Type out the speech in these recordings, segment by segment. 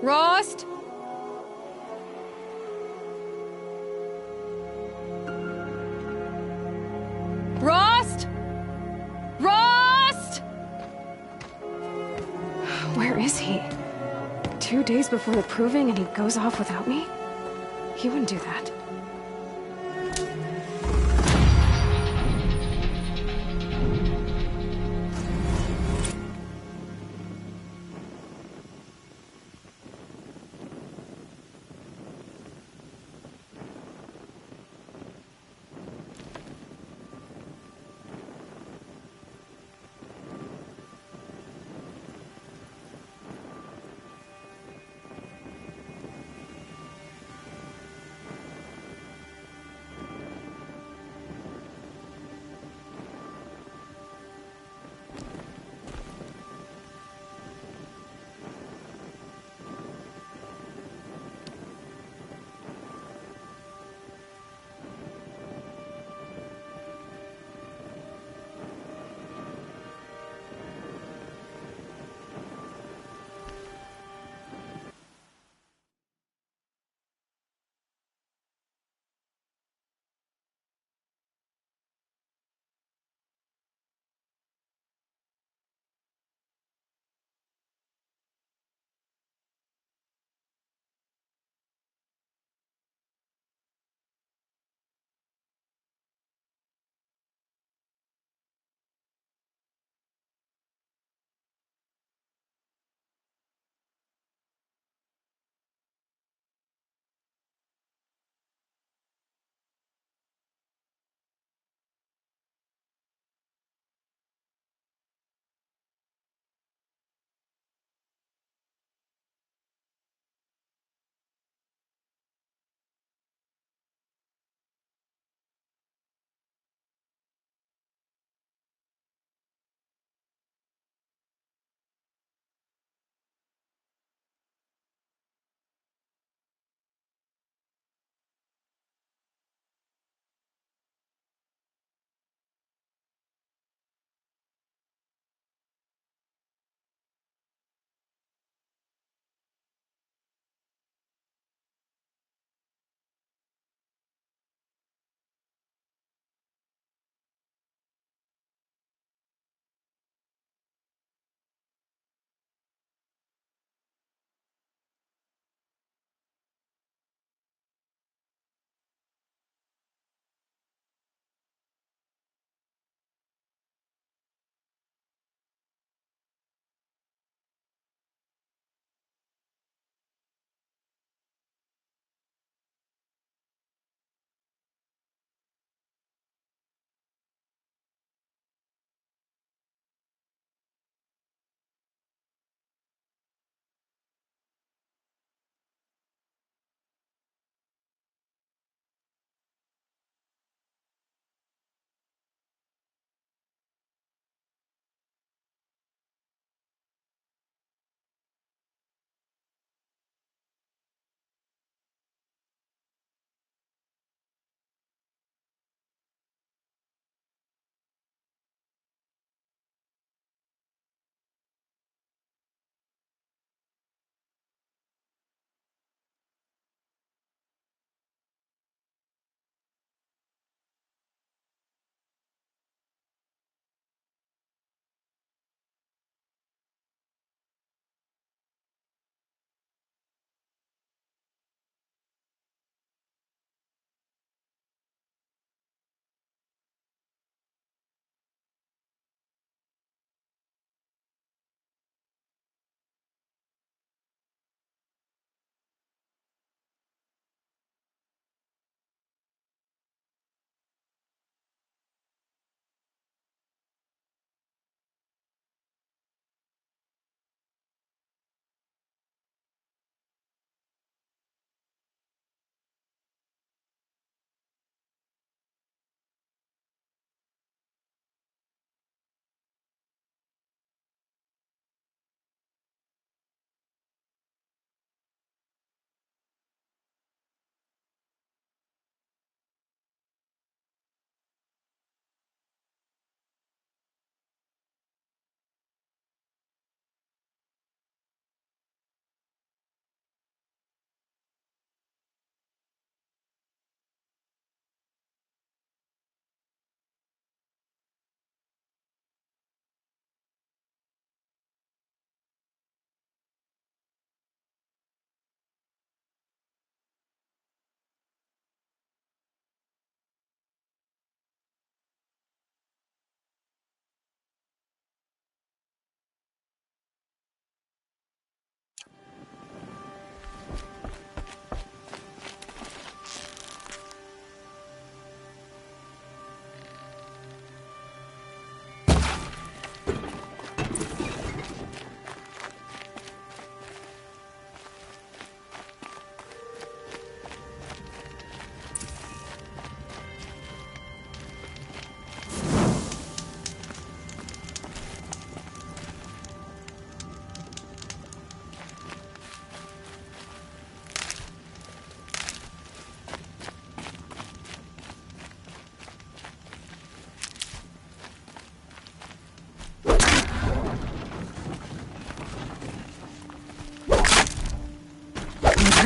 Rost? Rost? Rost? Where is he? 2 days before the proving and he goes off without me? He wouldn't do that.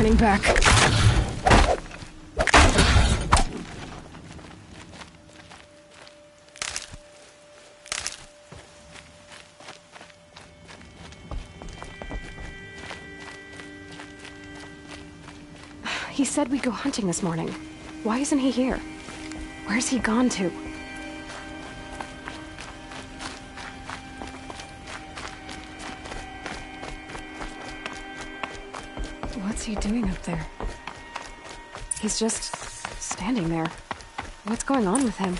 turning back. He said we'd go hunting this morning. Why isn't he here? Where's he gone to? What's he doing up there? He's just standing there. What's going on with him?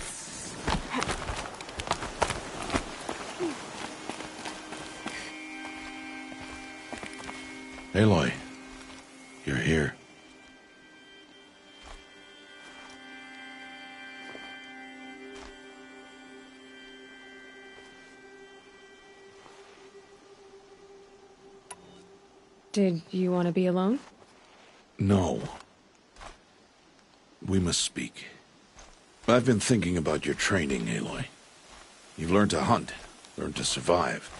Aloy, you're here. Did you want to be alone? No. We must speak. I've been thinking about your training, Aloy. You've learned to hunt, learned to survive.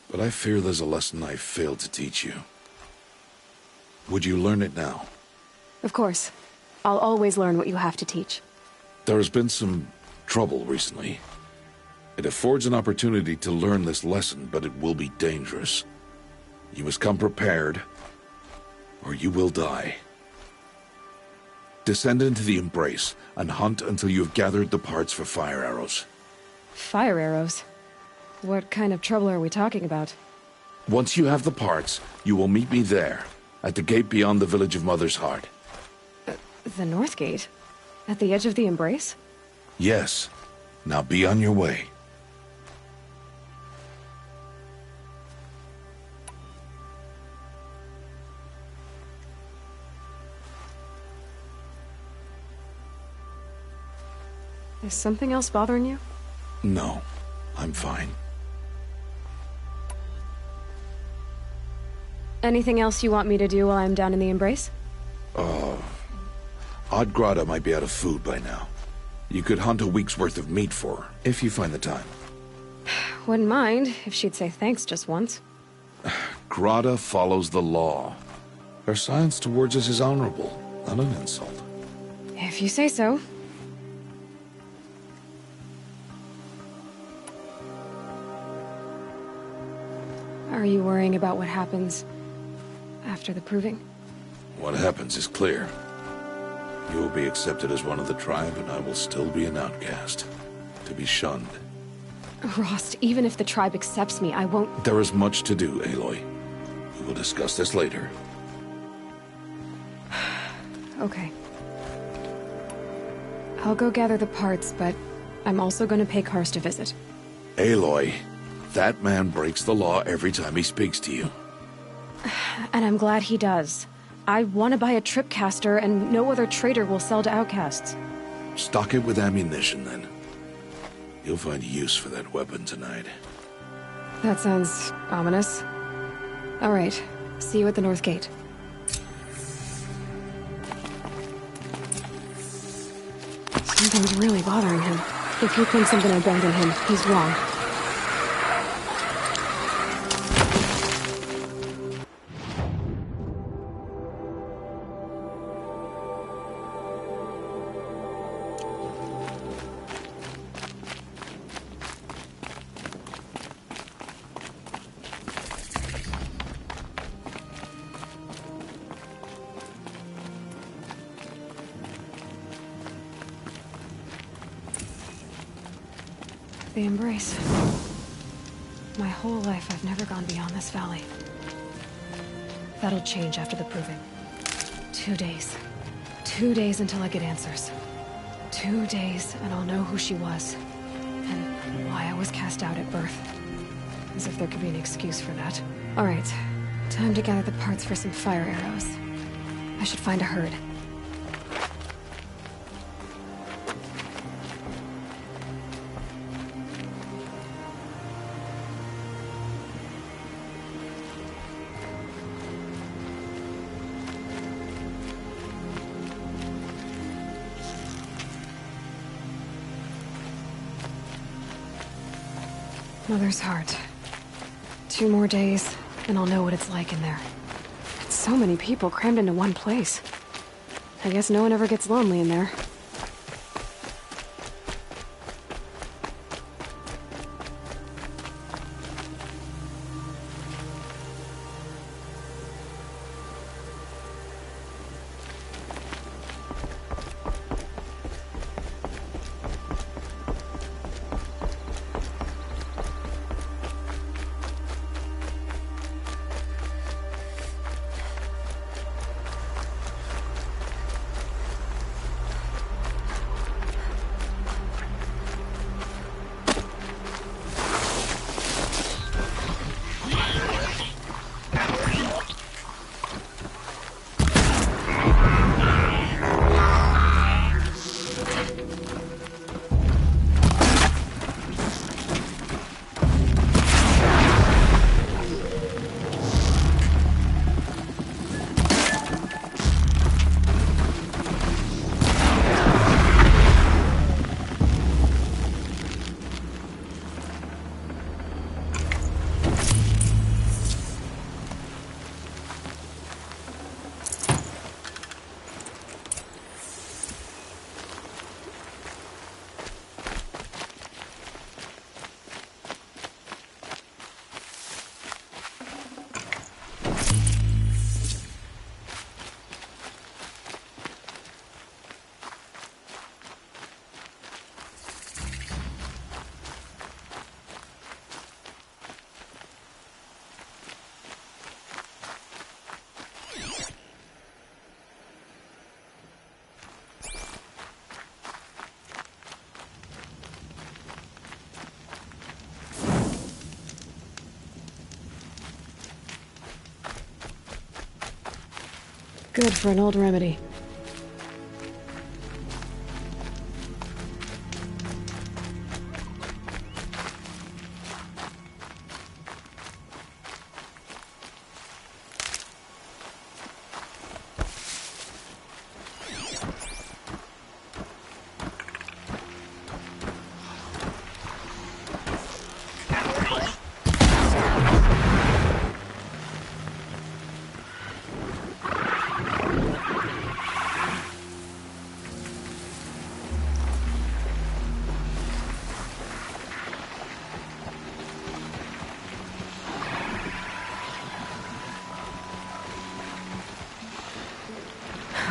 But I fear there's a lesson I failed to teach you. Would you learn it now? Of course. I'll always learn what you have to teach. There has been some trouble recently. It affords an opportunity to learn this lesson, but it will be dangerous. You must come prepared, or you will die. Descend into the Embrace, and hunt until you have gathered the parts for fire arrows. Fire arrows? What kind of trouble are we talking about? Once you have the parts, you will meet me there, at the gate beyond the village of Mother's Heart. The North Gate? At the edge of the Embrace? Yes. Now be on your way. Is something else bothering you? No, I'm fine. Anything else you want me to do while I'm down in the Embrace? Odd Grata might be out of food by now. You could hunt a week's worth of meat for her, if you find the time. Wouldn't mind if she'd say thanks just once. Grata follows the law. Her science towards us is honorable, not an insult. If you say so. Are you worrying about what happens after the proving? What happens is clear. You will be accepted as one of the tribe, and I will still be an outcast. To be shunned. Rost, even if the tribe accepts me, I won't... There is much to do, Aloy. We will discuss this later. Okay. I'll go gather the parts, but I'm also going to pay Karst a visit. Aloy, that man breaks the law every time he speaks to you. And I'm glad he does. I want to buy a tripcaster, and no other trader will sell to outcasts. Stock it with ammunition, then. You'll find use for that weapon tonight. That sounds ominous. All right. See you at the North Gate. Something's really bothering him. If he thinks I'm gonna abandon him, he's wrong. The Embrace. My whole life, I've never gone beyond this valley. That'll change after the proving. 2 days. 2 days until I get answers. 2 days, and I'll know who she was. And why I was cast out at birth. As if there could be an excuse for that. Alright. Time to gather the parts for some fire arrows. I should find a herd. Mother's Heart. 2 more days, and I'll know what it's like in there. It's So many people crammed into one place. I guess no one ever gets lonely in there. Good for an old remedy.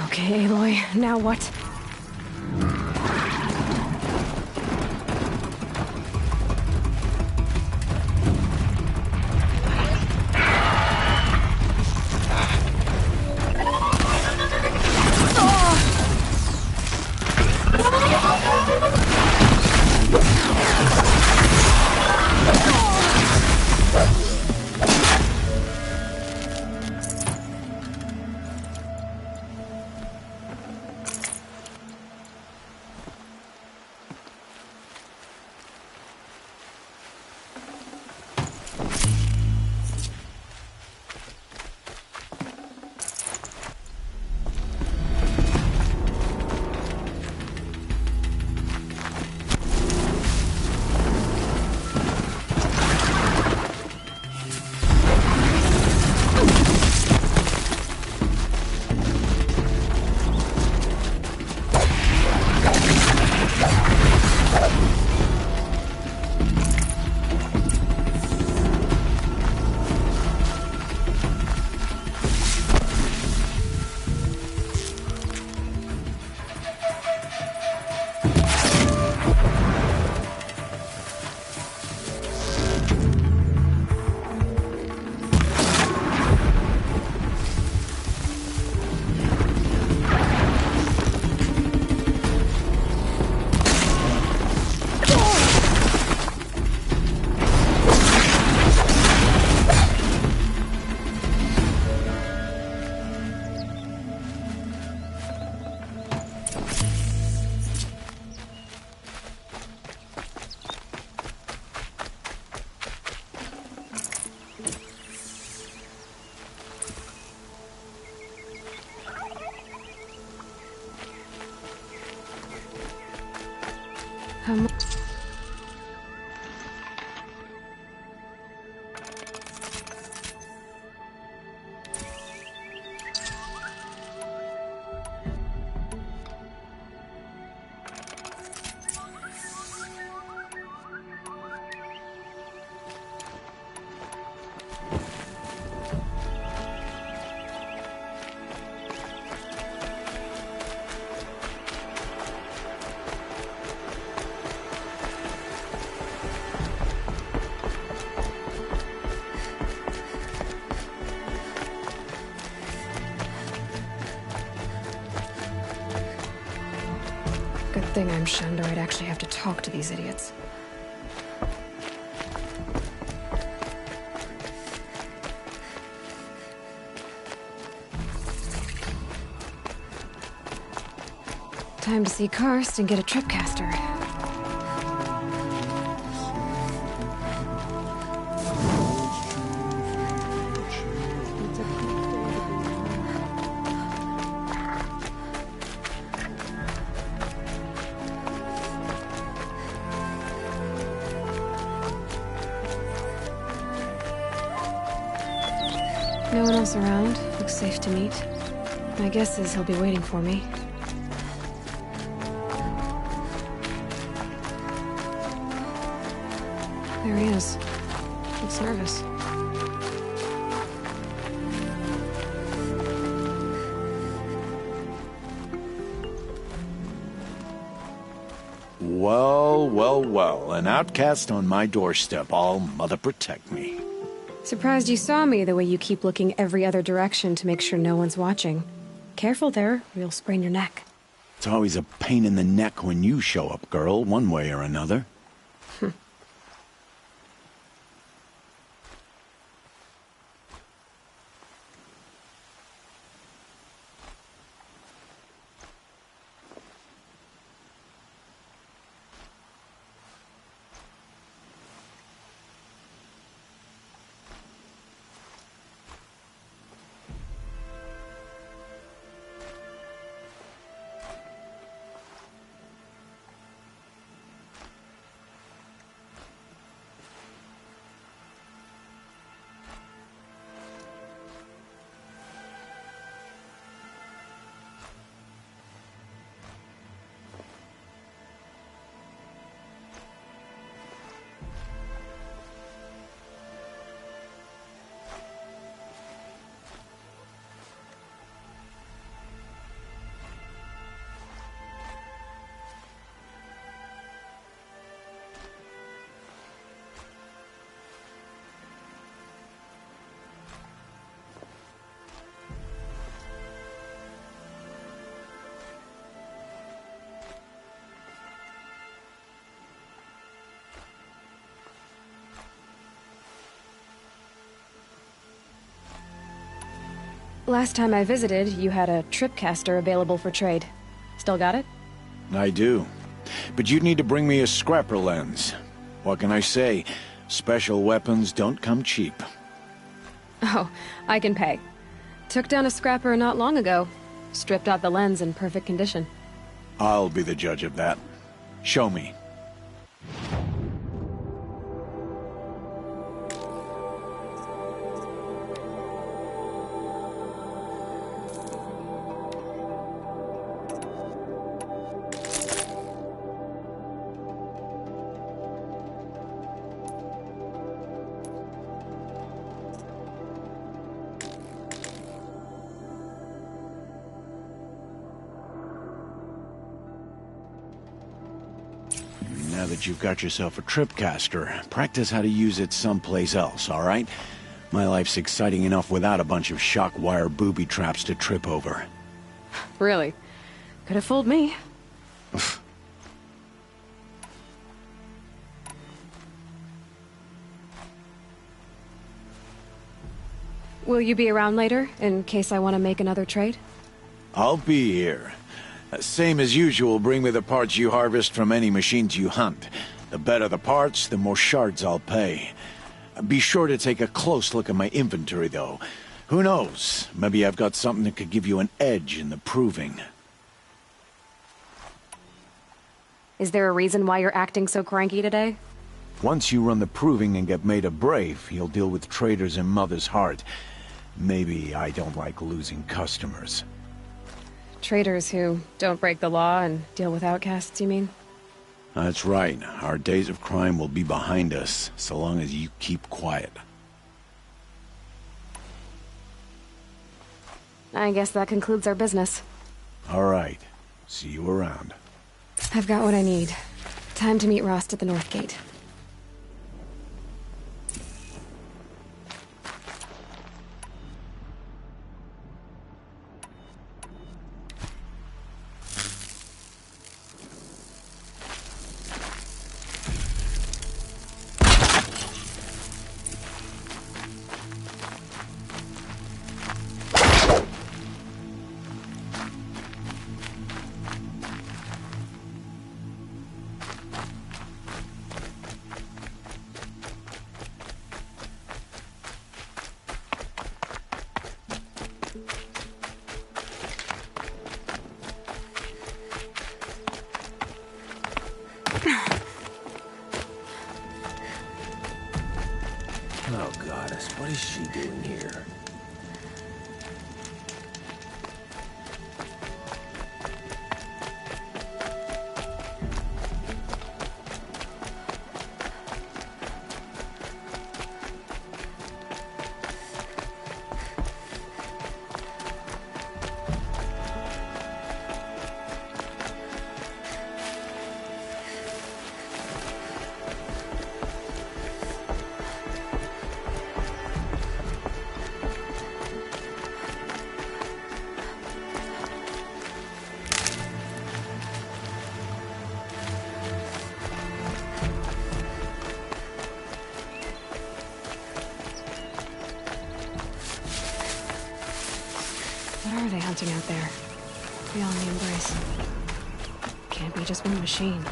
Okay, Aloy, now what? Good thing I'm shunned or I'd actually have to talk to these idiots. Time to see Karst and get a tripcaster. No one else around. Looks safe to meet. My guess is he'll be waiting for me. There he is. Looks nervous. Well, well, well. An outcast on my doorstep. All mother protect me. Surprised you saw me the way you keep looking every other direction to make sure no one's watching. Careful there, or you'll sprain your neck. It's always a pain in the neck when you show up, girl, one way or another. Last time I visited, you had a tripcaster available for trade. Still got it? I do. But you'd need to bring me a scrapper lens. What can I say? Special weapons don't come cheap. Oh, I can pay. Took down a scrapper not long ago. Stripped out the lens in perfect condition. I'll be the judge of that. Show me. Now that you've got yourself a tripcaster, practice how to use it someplace else, all right? My life's exciting enough without a bunch of shock wire booby traps to trip over. Really? Could have fooled me. Will you be around later, in case I want to make another trade? I'll be here. Same as usual, bring me the parts you harvest from any machines you hunt. The better the parts, the more shards I'll pay. Be sure to take a close look at my inventory, though. Who knows? Maybe I've got something that could give you an edge in the proving. Is there a reason why you're acting so cranky today? Once you run the proving and get made a brave, you'll deal with traitors in Mother's Heart. Maybe I don't like losing customers. Traitors who don't break the law and deal with outcasts, you mean? That's right. Our days of crime will be behind us, so long as you keep quiet. I guess that concludes our business. All right. See you around. I've got what I need. Time to meet Rost at the North Gate. he doing here? What are they hunting out there? Beyond the embrace. Can't be just one machine.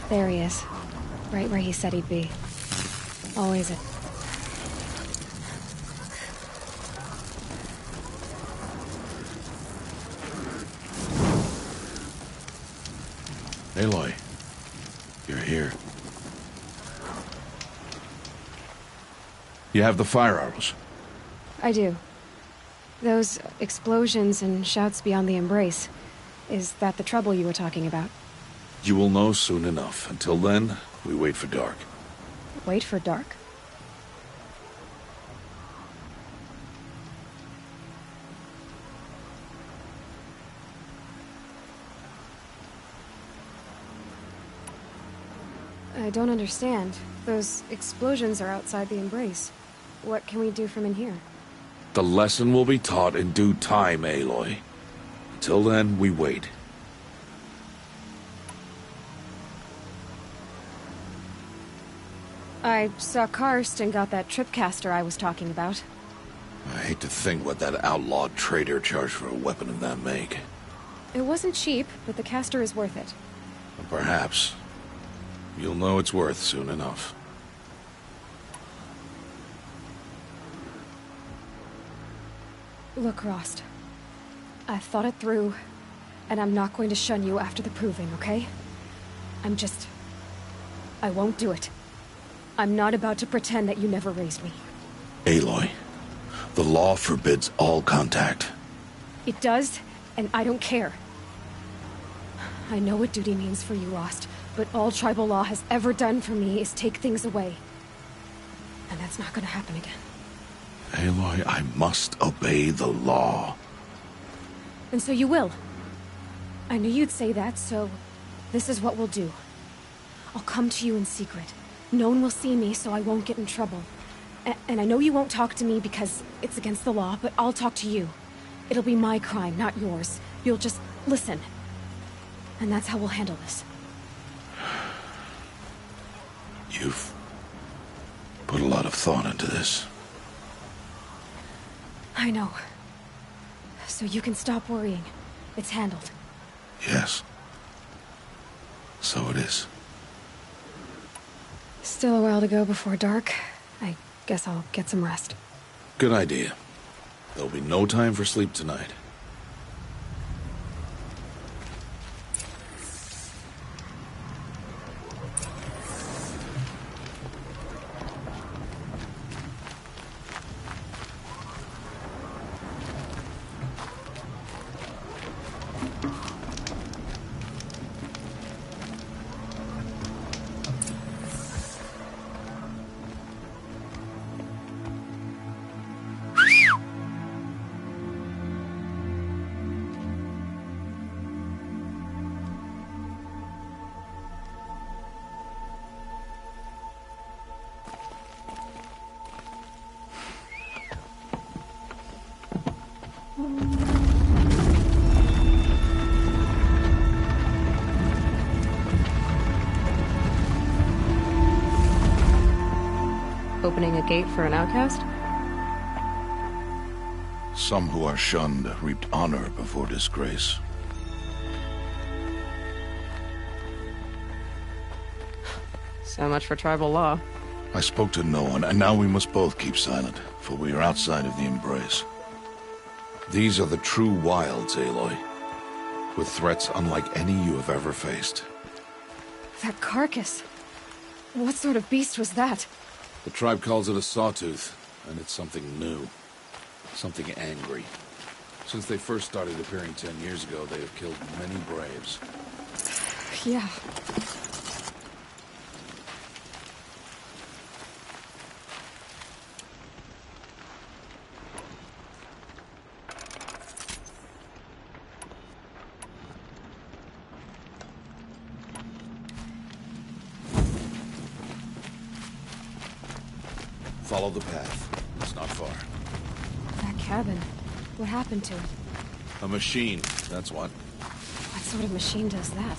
There he is. Right where he said he'd be. Always a... Aloy, you're here. You have the fire arrows. I do. Those explosions and shouts beyond the embrace. Is that the trouble you were talking about? You will know soon enough. Until then, we wait for dark. Wait for dark? I don't understand. Those explosions are outside the embrace. What can we do from in here? The lesson will be taught in due time, Aloy. Until then, we wait. I saw Karst and got that tripcaster I was talking about. I hate to think what that outlawed trader charged for a weapon of that make. It wasn't cheap, but the caster is worth it. Perhaps. You'll know it's worth soon enough. Look, Rost. I've thought it through, and I'm not going to shun you after the proving, okay? I won't do it. I'm not about to pretend that you never raised me. Aloy, the law forbids all contact. It does, and I don't care. I know what duty means for you, Rost, but all tribal law has ever done for me is take things away. And that's not gonna happen again. Aloy, I must obey the law. And so you will. I knew you'd say that, so this is what we'll do. I'll come to you in secret. No one will see me, so I won't get in trouble. And I know you won't talk to me because it's against the law, but I'll talk to you. It'll be my crime, not yours. You'll just listen. And that's how we'll handle this. You've put a lot of thought into this. I know. So you can stop worrying. It's handled. Yes. So it is. Still a while to go before dark. I guess I'll get some rest. Good idea. There'll be no time for sleep tonight. Opening a gate for an outcast? Some who are shunned reaped honor before disgrace. So much for tribal law. I spoke to no one, and now we must both keep silent, for we are outside of the embrace. These are the true wilds, Aloy, with threats unlike any you have ever faced. That carcass. What sort of beast was that? The tribe calls it a sawtooth, and it's something new. Something angry. Since they first started appearing 10 years ago, they have killed many braves. Yeah. Follow the path. It's not far. That cabin. What happened to it? A machine, that's what. What sort of machine does that?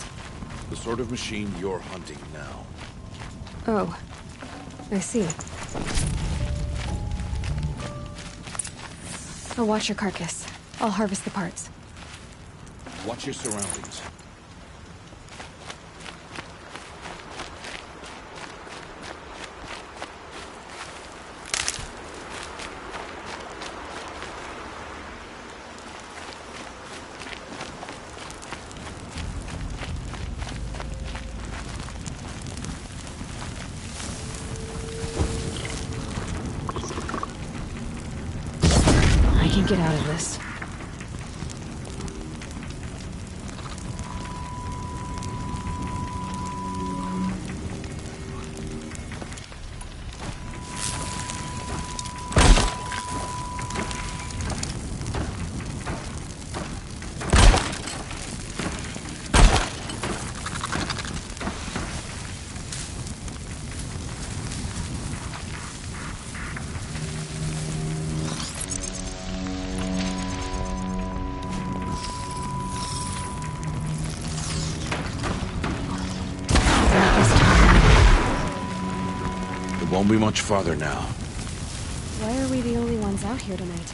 The sort of machine you're hunting now. Oh. I see. I'll watch your carcass. I'll harvest the parts. Watch your surroundings. I can get out of this. Won't be much farther now. Why are we the only ones out here tonight?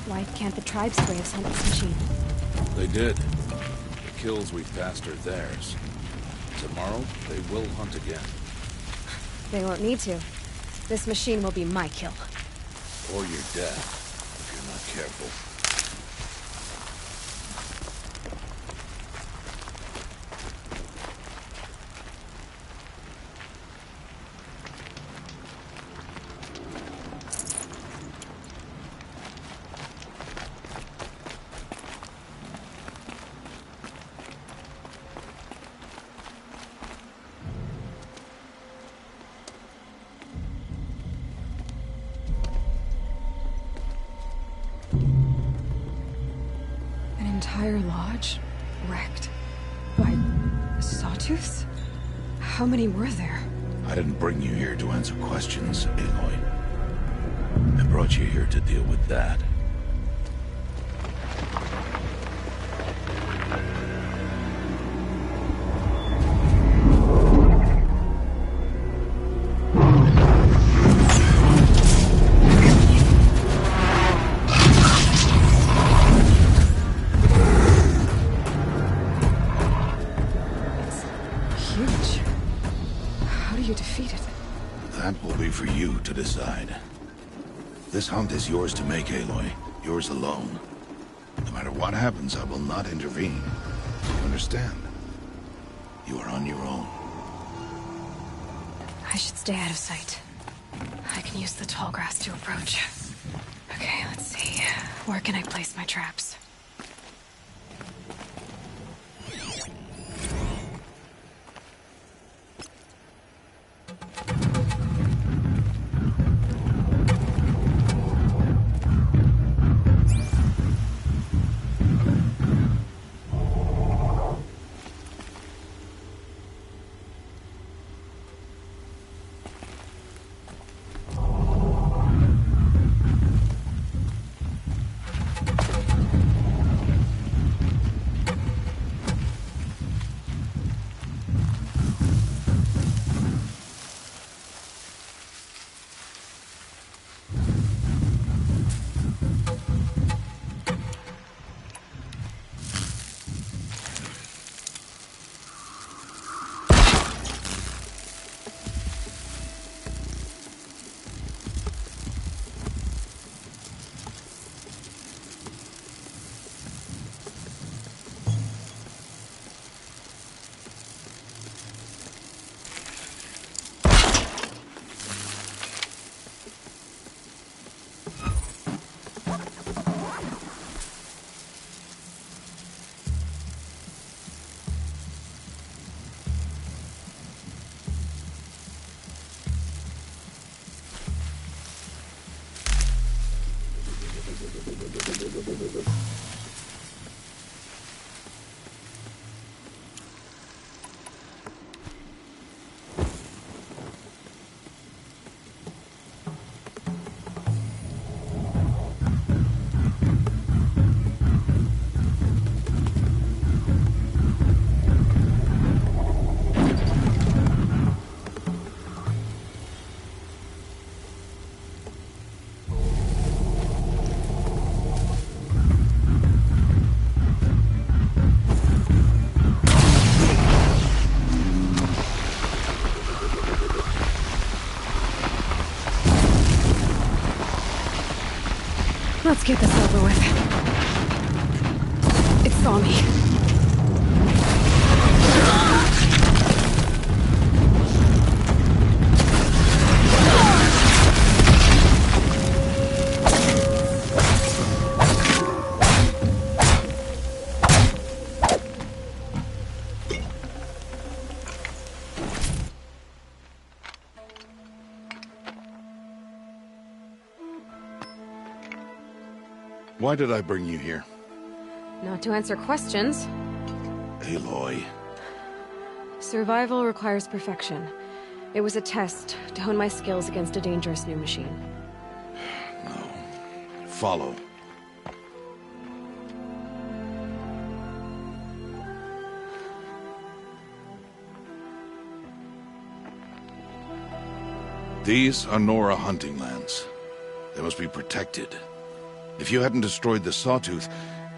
Why can't the tribe's braves hunt this machine? They did. The kills we've passed are theirs. Tomorrow, they will hunt again. They won't need to. This machine will be my kill. Or your death, if you're not careful. Entire lodge wrecked by sawtooths? How many were there? I didn't bring you here to answer questions, Aloy. I brought you here to deal with that. That will be for you to decide. This hunt is yours to make, Aloy. Yours alone. No matter what happens, I will not intervene. You understand? You are on your own. I should stay out of sight. I can use the tall grass to approach. Okay, let's see. Where can I place my traps? get this over with. It saw me. Why did I bring you here? Not to answer questions. Aloy. Survival requires perfection. It was a test to hone my skills against a dangerous new machine. No. Follow. These are Nora hunting lands. They must be protected. If you hadn't destroyed the Sawtooth,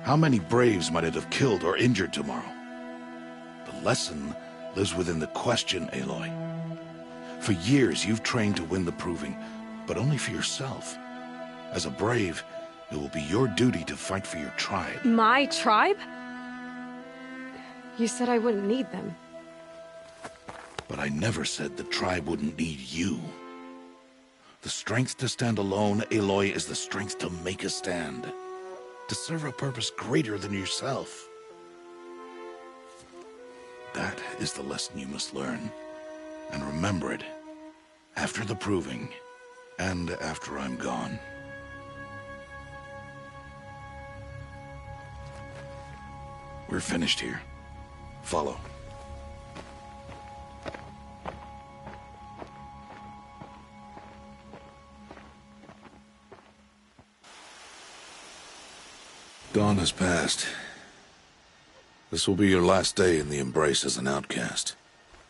how many Braves might it have killed or injured tomorrow? The lesson lives within the question, Aloy. For years, you've trained to win the Proving, but only for yourself. As a Brave, it will be your duty to fight for your tribe. My tribe? You said I wouldn't need them. But I never said the tribe wouldn't need you. The strength to stand alone, Aloy, is the strength to make a stand. To serve a purpose greater than yourself. That is the lesson you must learn. And remember it. After the Proving. And after I'm gone. We're finished here. Follow. Dawn has passed. This will be your last day in the Embrace as an outcast.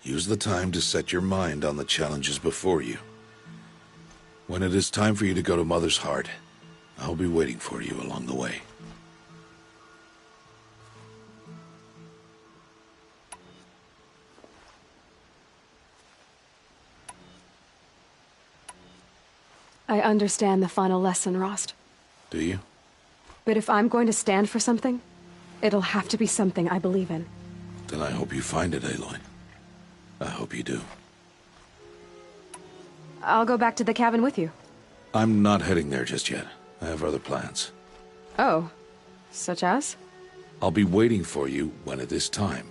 Use the time to set your mind on the challenges before you. When it is time for you to go to Mother's Heart, I'll be waiting for you along the way. I understand the final lesson, Rost. Do you? But if I'm going to stand for something, it'll have to be something I believe in. Then I hope you find it, Aloy. I hope you do. I'll go back to the cabin with you. I'm not heading there just yet. I have other plans. Oh. Such as? I'll be waiting for you when it is time.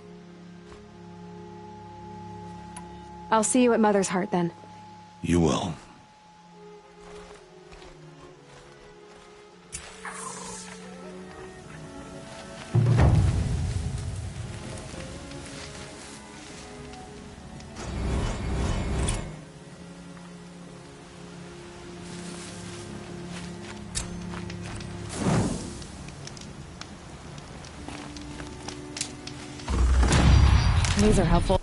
I'll see you at Mother's Heart, then. You will. These are helpful.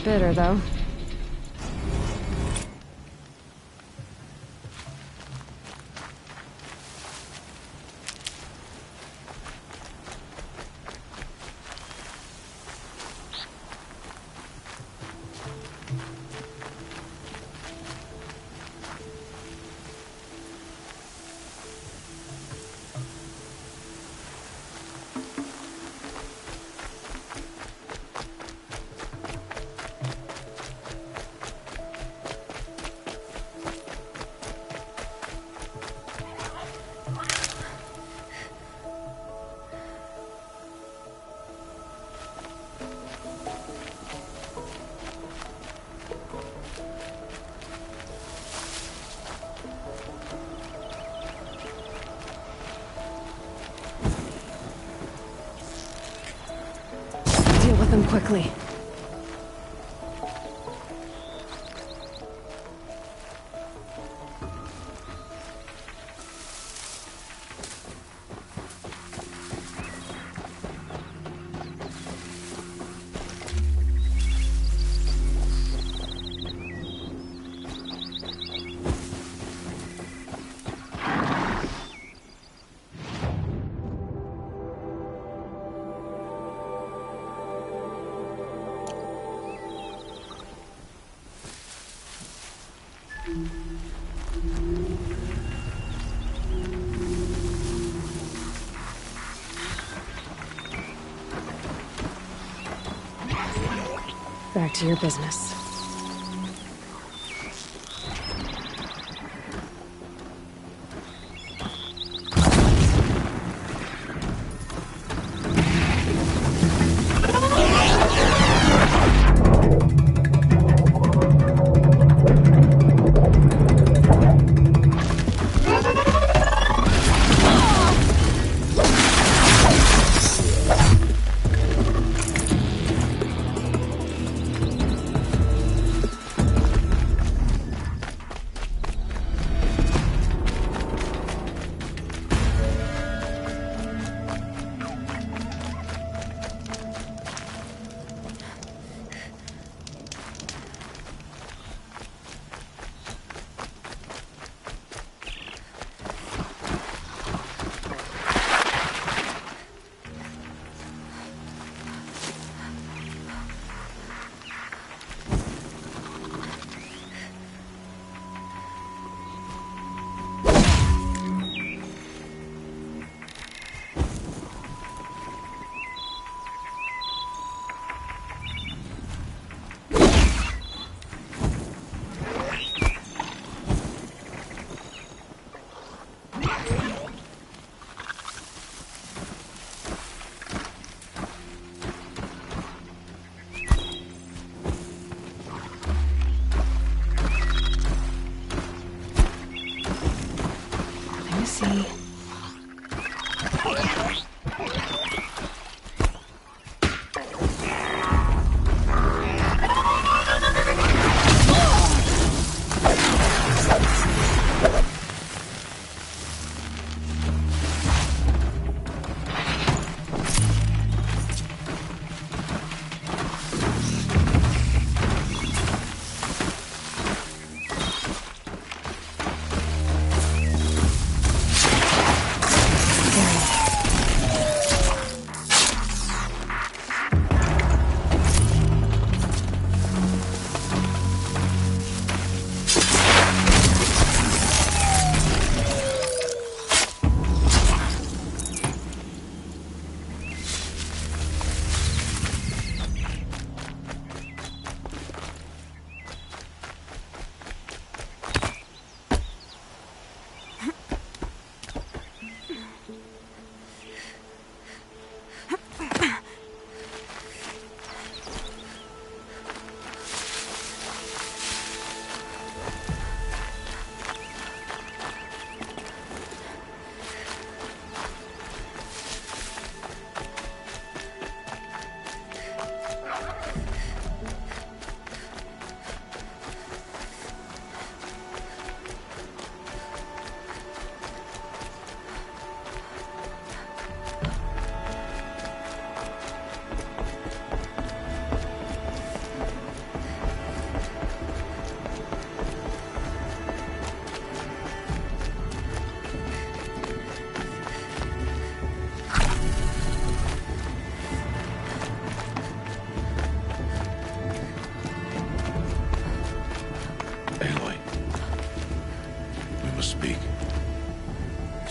Bitter, though. Deal with them quickly. Back to your business. See.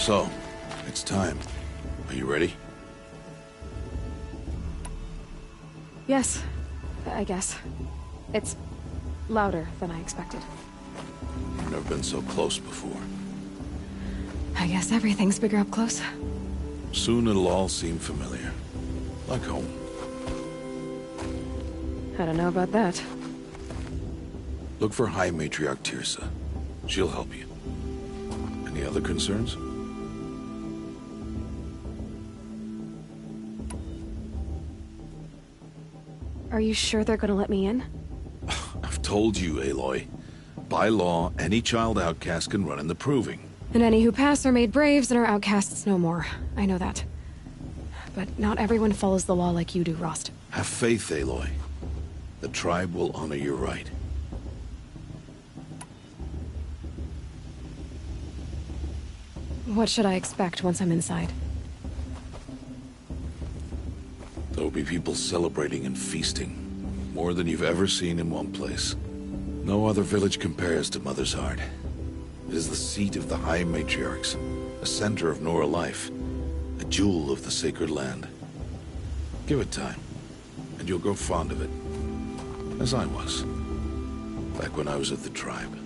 So, it's time. Are you ready? Yes, I guess. It's louder than I expected. I've never been so close before. I guess everything's bigger up close. Soon it'll all seem familiar. Like home. I don't know about that. Look for High Matriarch Tirsa. She'll help you. Any other concerns? Are you sure they're gonna let me in? I've told you, Aloy. By law, any child outcast can run in the proving. And any who pass are made braves and are outcasts no more. I know that. But not everyone follows the law like you do, Rost. Have faith, Aloy. The tribe will honor your right. What should I expect once I'm inside? There will be people celebrating and feasting. More than you've ever seen in one place. No other village compares to Mother's Heart. It is the seat of the High Matriarchs, a center of Nora life, a jewel of the sacred land. Give it time, and you'll grow fond of it. As I was, back when I was at the tribe.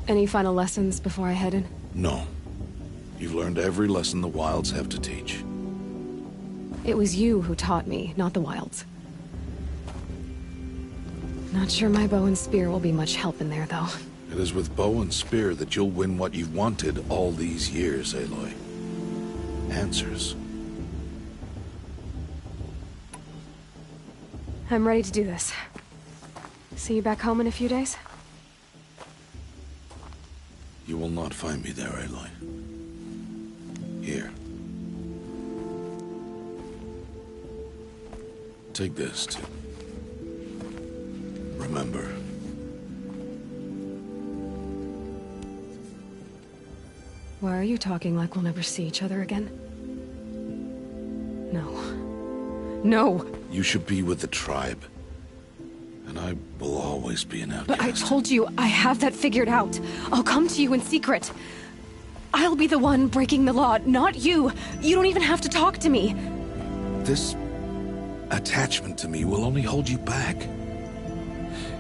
Any final lessons before I head in? No. You've learned every lesson the Wilds have to teach. It was you who taught me, not the Wilds. Not sure my bow and spear will be much help in there, though. It is with bow and spear that you'll win what you've wanted all these years, Aloy. Answers. I'm ready to do this. See you back home in a few days? You will not find me there, Aloy. Here. Take this, too. Remember. Why are you talking like we'll never see each other again? No. No! You should be with the tribe. And I will always be an outcast. But I told you, I have that figured out. I'll come to you in secret. I'll be the one breaking the law, not you. You don't even have to talk to me. This attachment to me will only hold you back.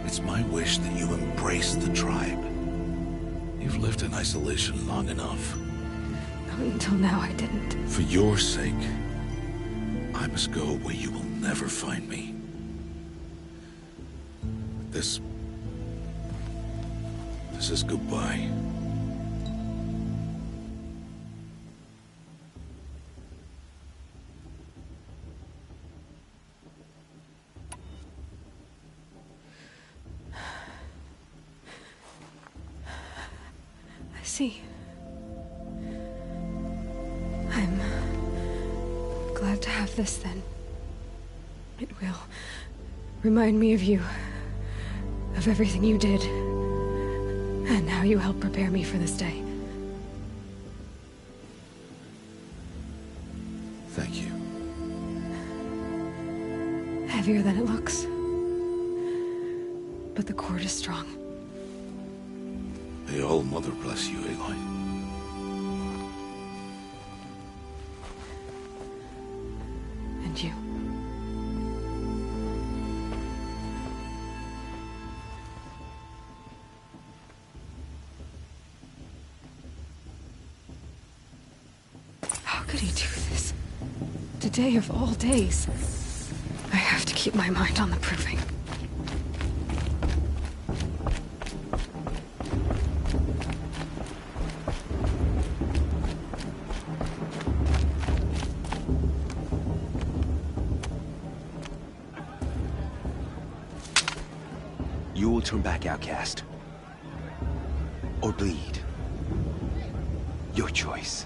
It's my wish that you embrace the tribe. You've lived in isolation long enough. Until now, I didn't. For your sake, I must go where you will never find me. This is goodbye. I see. I'm glad to have this, then. It will remind me of you. Of everything you did. And how you helped prepare me for this day. Thank you. Heavier than it looks. But the cord is strong. May all Mother bless you, Aloy. And you. How could he do this? Today of all days. I have to keep my mind on the proving. You will turn back, outcast. Or bleed. Your choice.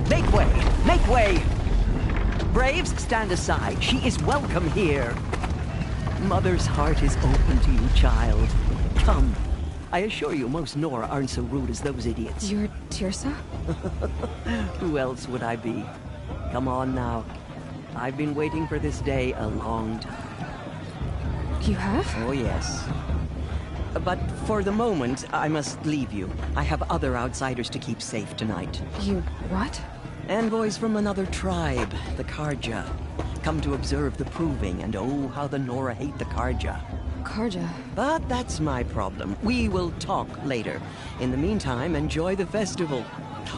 Make way! Make way! Braves, stand aside. She is welcome here. Mother's heart is open to you, child. Come. I assure you, most Nora aren't so rude as those idiots. You're Tirsa? Who else would I be? Come on now. I've been waiting for this day a long time. You have? Oh, yes. But for the moment, I must leave you. I have other outsiders to keep safe tonight. You what? Envoys from another tribe, the Karja. Come to observe the proving, and oh, how the Nora hate the Karja. Karja? But that's my problem. We will talk later. In the meantime, enjoy the festival.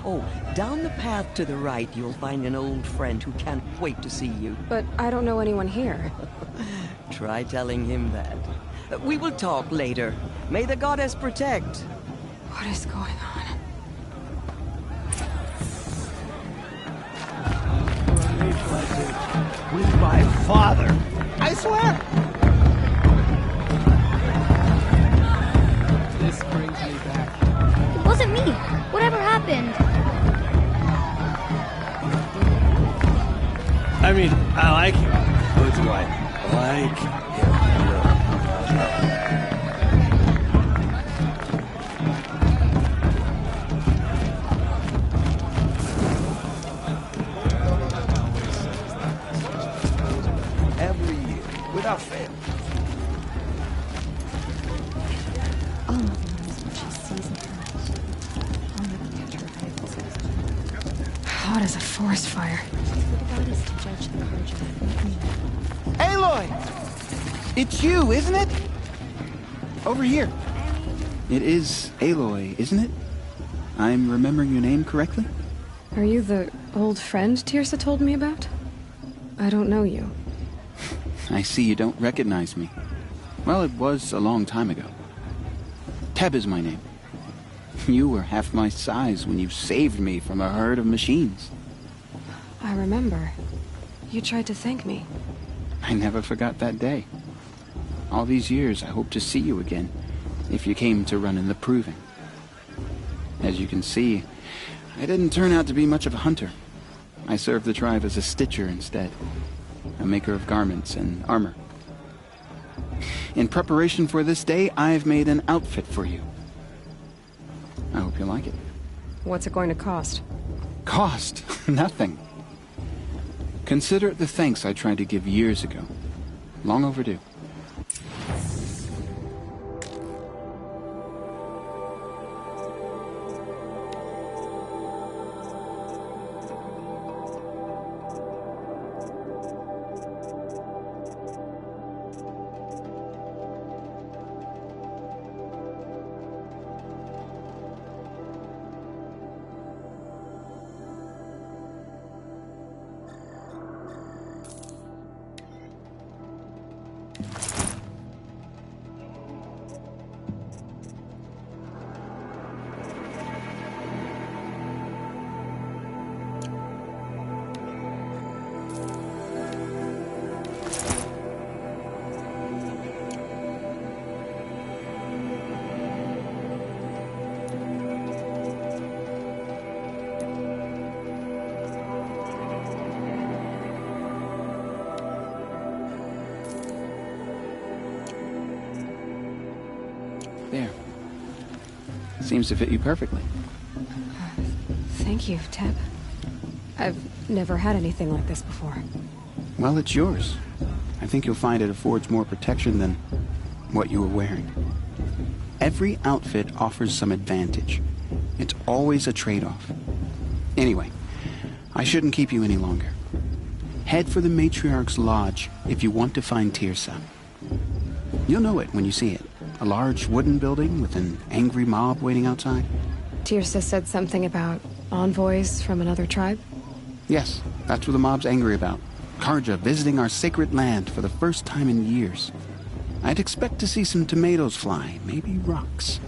Oh, down the path to the right, you'll find an old friend who can't wait to see you. But I don't know anyone here. Try telling him that. We will talk later. May the goddess protect. What is going on? With my father. I swear. This brings me back. It wasn't me. Whatever happened? I mean, I like him. That's what I like him. Every year, without fail. I'll love her as much as season her. I'll never catch her fables. Hot as a forest fire. The god is to judge the courage of me. Aloy! It's you, isn't it? Over here. It is Aloy, isn't it? I'm remembering your name correctly? Are you the old friend Tirsa told me about? I don't know you. I see you don't recognize me. Well, it was a long time ago. Teb is my name. You were half my size when you saved me from a herd of machines. I remember. You tried to thank me. I never forgot that day. All these years, I hope to see you again, if you came to run in the proving. As you can see, I didn't turn out to be much of a hunter. I served the tribe as a stitcher instead, a maker of garments and armor. In preparation for this day, I've made an outfit for you. I hope you like it. What's it going to cost? Cost? Nothing. Consider it the thanks I tried to give years ago. Long overdue. There. Seems to fit you perfectly. Thank you, Teb. I've never had anything like this before. Well, it's yours. I think you'll find it affords more protection than what you were wearing. Every outfit offers some advantage. It's always a trade-off. Anyway, I shouldn't keep you any longer. Head for the Matriarch's Lodge if you want to find Tirsa. You'll know it when you see it. A large wooden building with an angry mob waiting outside. Tirsa said something about envoys from another tribe? Yes, that's what the mob's angry about. Karja visiting our sacred land for the first time in years. I'd expect to see some tomatoes fly, maybe rocks.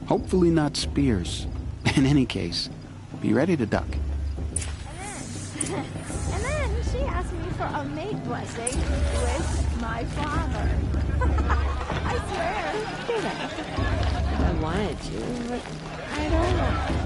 Hopefully not spears. In any case, be ready to duck. And then she asked me for a maid blessing with my father. I swear. I wanted to, but I don't know.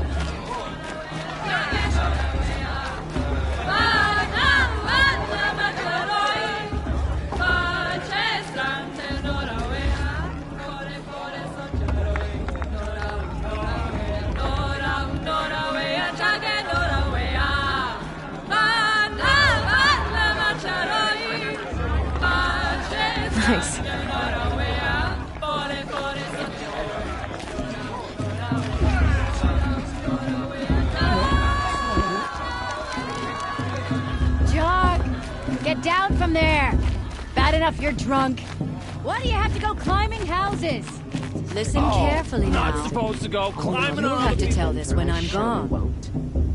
Nice. Get down from there! Bad enough you're drunk. Why do you have to go climbing houses? Listen carefully now. Not supposed to go climbing You'll on have to tell this when I'm gone.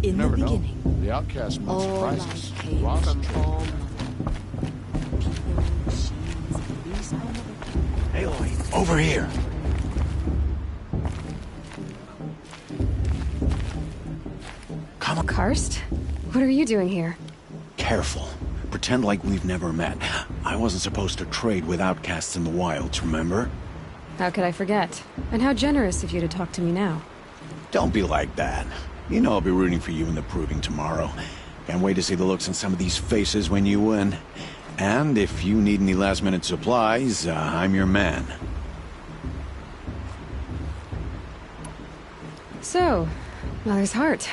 In the beginning, The outcast might all surprise life us. came Ross from and all people, machines, and these Aloy, over here. Come on. Karst? What are you doing here? Careful. Pretend like we've never met. I wasn't supposed to trade with outcasts in the wilds, remember? How could I forget? And how generous of you to talk to me now. Don't be like that. You know I'll be rooting for you in the proving tomorrow. Can't wait to see the looks on some of these faces when you win. And if you need any last-minute supplies, I'm your man. So, Mother's Heart.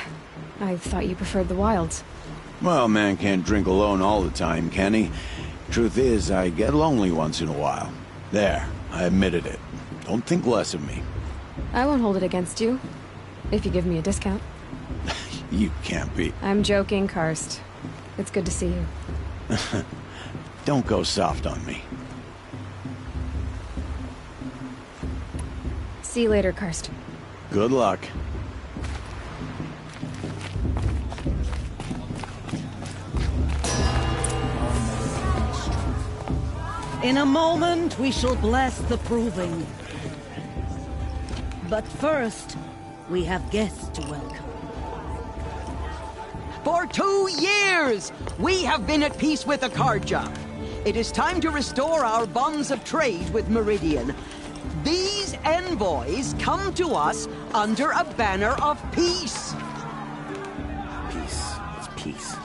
I thought you preferred the wilds. Well, man can't drink alone all the time, can he? Truth is, I get lonely once in a while. There, I admitted it. Don't think less of me. I won't hold it against you. If you give me a discount. You can't be. I'm joking, Karst. It's good to see you. Don't go soft on me. See you later, Karst. Good luck. In a moment, we shall bless the proving. But first, we have guests to welcome. For 2 years, we have been at peace with Akarja. It is time to restore our bonds of trade with Meridian. These envoys come to us under a banner of peace. Peace. It's peace.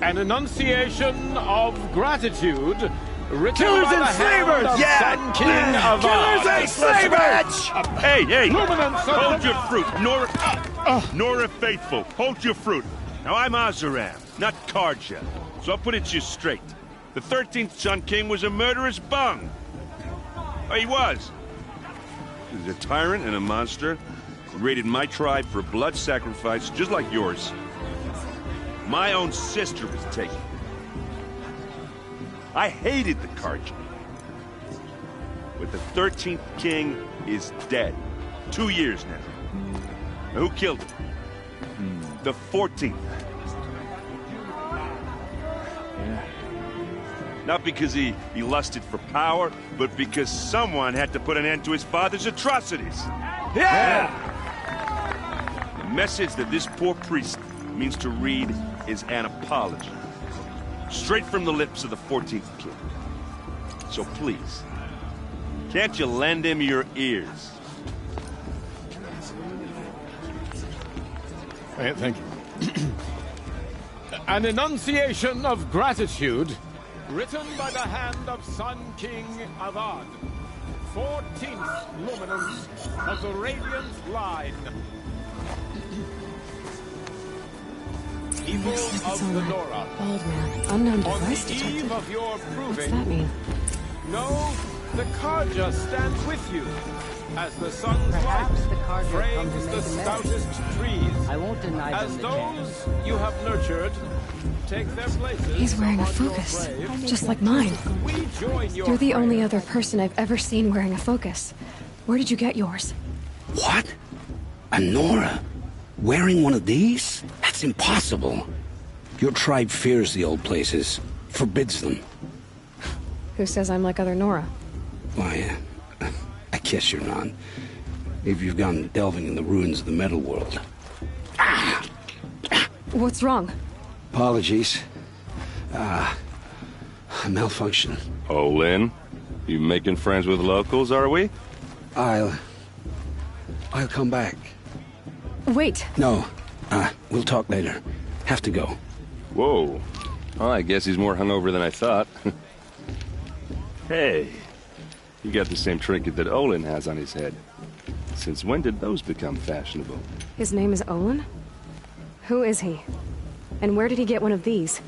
An enunciation of gratitude written Killers by and the hand slavers! of Yeah! Sun King of Killers and slavers! Hey, hey! Luminance of Hold the- your fruit, Nora Faithful. Hold your fruit. Now I'm Azaram, not Karja, so I'll put it to you straight. The 13th Sun King was a murderous bung. Oh, he was. He was a tyrant and a monster. He raided my tribe for a blood sacrifice, just like yours. My own sister was taken. I hated the Karja. But the 13th king is dead. 2 years now. Now who killed him? The 14th. Not because he lusted for power, but because someone had to put an end to his father's atrocities. Yeah! The message that this poor priest means to read is an apology. Straight from the lips of the 14th king. So please, can't you lend him your ears? Thank you. An enunciation of gratitude written by the hand of Sun King Avad, 14th luminance of the Radiant line. People Looks like it's of on the that Nora. bald man. Unknown On device the detected. eve of your What's proving, that mean? no, the Karja stands with you. As the sun's Perhaps light the Karja come to frames make the amends. stoutest trees. I won't deny As them the chance. those you have nurtured take their places. He's wearing a among your focus, braves, just like mine. we join your You're the only prayer. other person I've ever seen wearing a focus. Where did you get yours? What? A Nora? Wearing one of these? That's impossible. Your tribe fears the old places, forbids them. Who says I'm like other Nora? Why, I guess you're not. If you've gone delving in the ruins of the metal world. What's wrong? Apologies. A malfunction. Oh, Lynn, you making friends with locals, are we? I'll come back. Wait. No, we'll talk later. Have to go. Whoa. Well, I guess he's more hungover than I thought. Hey, you got the same trinket that Olin has on his head. Since when did those become fashionable? His name is Olin? Who is he? And where did he get one of these?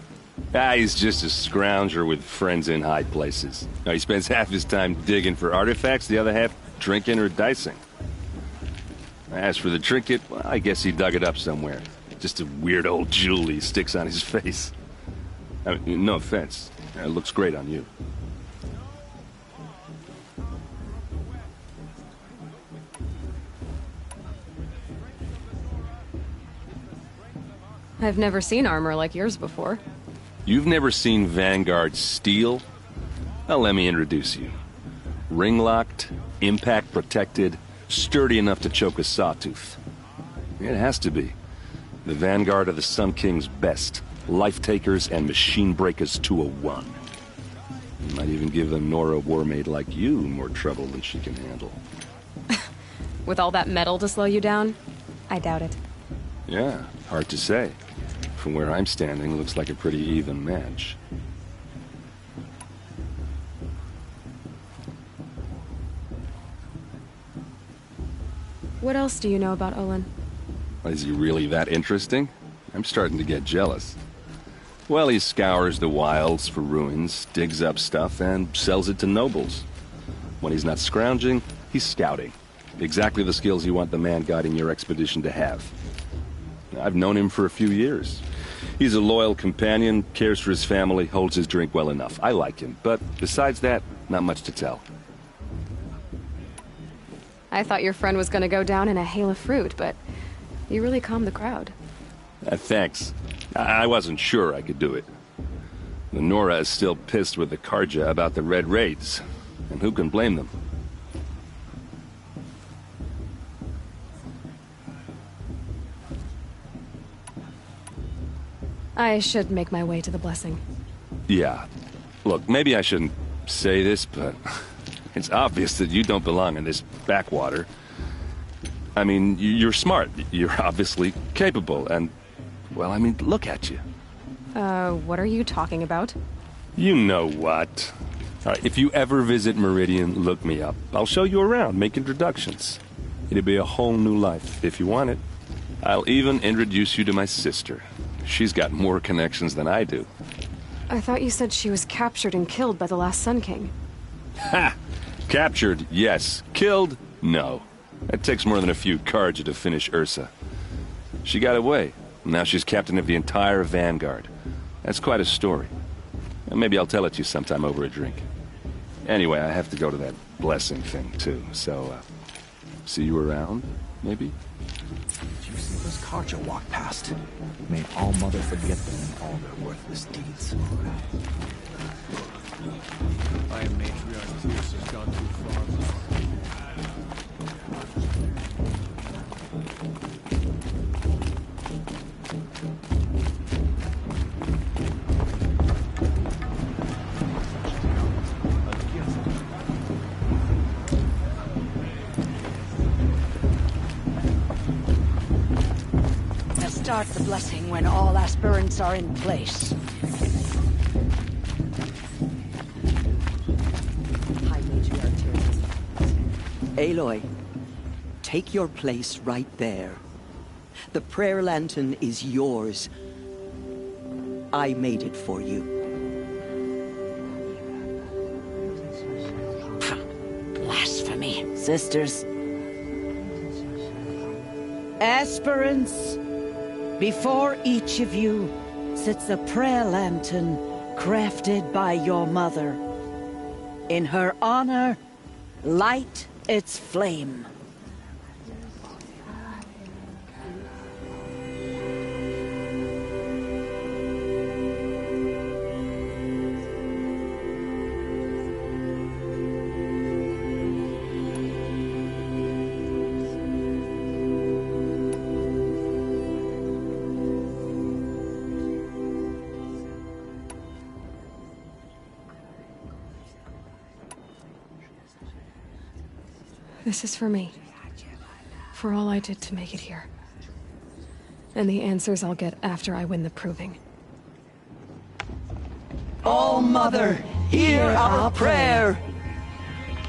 He's just a scrounger with friends in high places. Now, he spends half his time digging for artifacts, the other half drinking or dicing. As for the trinket, well, I guess he dug it up somewhere. Just a weird old jewel he sticks on his face. I mean, no offense. It looks great on you. I've never seen armor like yours before. You've never seen Vanguard steel? Well, let me introduce you. Ring-locked, impact-protected, sturdy enough to choke a sawtooth. It has to be. The vanguard of the Sun King's best. Life-takers and machine breakers to a one. You might even give a Nora warmaid like you more trouble than she can handle. With all that metal to slow you down? I doubt it. Yeah, hard to say. From where I'm standing, looks like a pretty even match. What else do you know about Olin? Is he really that interesting? I'm starting to get jealous. Well, he scours the wilds for ruins, digs up stuff, and sells it to nobles. When he's not scrounging, he's scouting. Exactly the skills you want the man guiding your expedition to have. I've known him for a few years. He's a loyal companion, cares for his family, holds his drink well enough. I like him, but besides that, not much to tell. I thought your friend was gonna go down in a hail of fruit, but you really calmed the crowd. Thanks. I wasn't sure I could do it. The Nora is still pissed with the Karja about the Red Raids, and who can blame them? I should make my way to the blessing. Yeah. Look, maybe I shouldn't say this, but it's obvious that you don't belong in this backwater. I mean, you're smart. You're obviously capable, and, well, I mean, look at you. What are you talking about? You know what. All right, if you ever visit Meridian, look me up. I'll show you around, make introductions. It'll be a whole new life, if you want it. I'll even introduce you to my sister. She's got more connections than I do. I thought you said she was captured and killed by the last Sun King. Ha! Captured, yes. Killed, no. It takes more than a few Karja to finish Ursa. She got away. Now she's captain of the entire vanguard. That's quite a story. And maybe I'll tell it to you sometime over a drink. Anyway, I have to go to that blessing thing, too. So, see you around, maybe? Did you see those Karja walk past? Made all Mother forget them and all their worthless deeds. I am matriarch Tears has gone too far. Start the blessing when all aspirants are in place. High Matriarch Tears. Aloy, take your place right there. The prayer lantern is yours. I made it for you. Blasphemy, sisters. Aspirants. Before each of you sits a prayer lantern crafted by your mother. In her honor, light its flame. This is for me. For all I did to make it here. And the answers I'll get after I win the proving. All Mother, hear our prayer.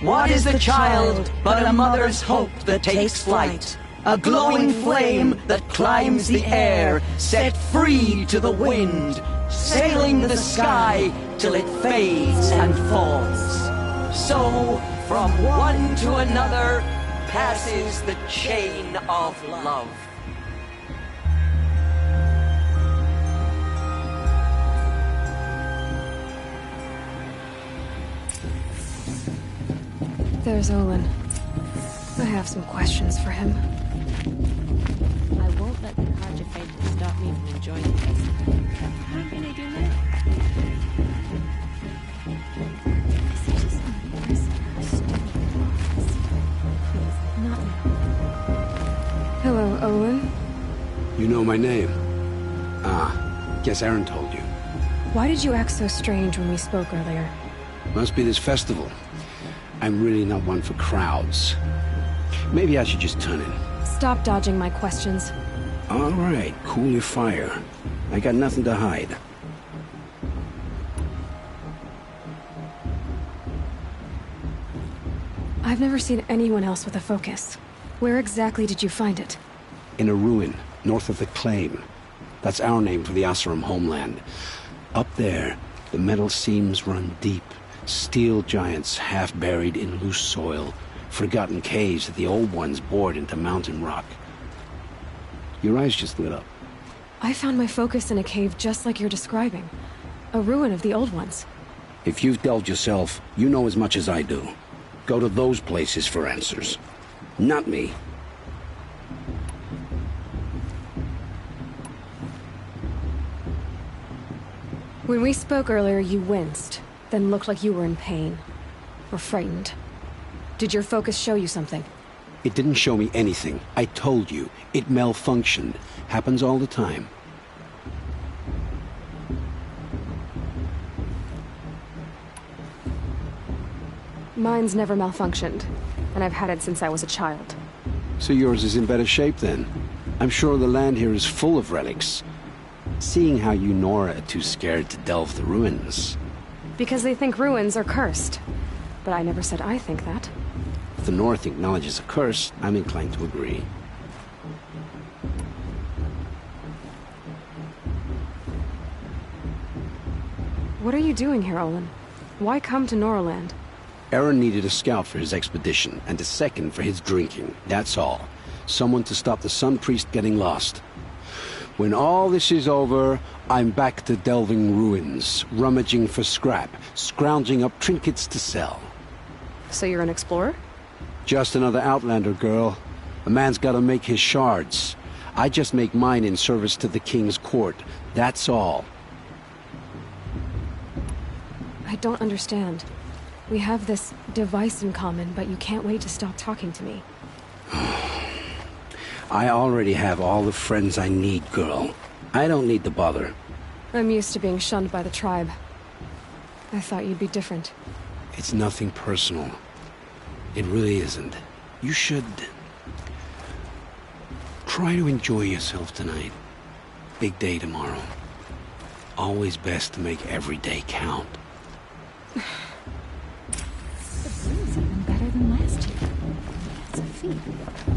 What is the child but a mother's hope that takes flight? A glowing flame that climbs the air, set free to the wind, sailing the sky till it fades and falls. So, from one to another passes the chain of love. There's Olin. I have some questions for him. I won't let the Karja fate stop me from enjoying this. How can I do that? Hello, Olin. You know my name? Ah, guess Aaron told you. Why did you act so strange when we spoke earlier? Must be this festival. I'm really not one for crowds. Maybe I should just turn in. Stop dodging my questions. All right, cool your fire. I got nothing to hide. I've never seen anyone else with a focus. Where exactly did you find it? In a ruin, north of the Claim. That's our name for the Oseram homeland. Up there, the metal seams run deep. Steel giants half buried in loose soil. Forgotten caves that the old ones bored into mountain rock. Your eyes just lit up. I found my focus in a cave just like you're describing. A ruin of the old ones. If you've delved yourself, you know as much as I do. Go to those places for answers. Not me. When we spoke earlier, you winced, then looked like you were in pain. Or frightened. Did your focus show you something? It didn't show me anything. I told you. It malfunctioned. Happens all the time. Mine's never malfunctioned, and I've had it since I was a child. So yours is in better shape then. I'm sure the land here is full of relics. Seeing how you Nora are too scared to delve the ruins. Because they think ruins are cursed. But I never said I think that. If the North acknowledges a curse, I'm inclined to agree. What are you doing here, Olin? Why come to Noraland? Aaron needed a scout for his expedition, and a second for his drinking. That's all. Someone to stop the Sun Priest getting lost. When all this is over, I'm back to delving ruins, rummaging for scrap, scrounging up trinkets to sell. So you're an explorer? Just another Outlander, girl. A man's gotta make his shards. I just make mine in service to the King's court. That's all. I don't understand. We have this device in common, but you can't wait to stop talking to me. I already have all the friends I need, girl. I don't need the bother. I'm used to being shunned by the tribe. I thought you'd be different. It's nothing personal. It really isn't. You should try to enjoy yourself tonight. Big day tomorrow. Always best to make every day count. The brew's even better than last year. That's a feat.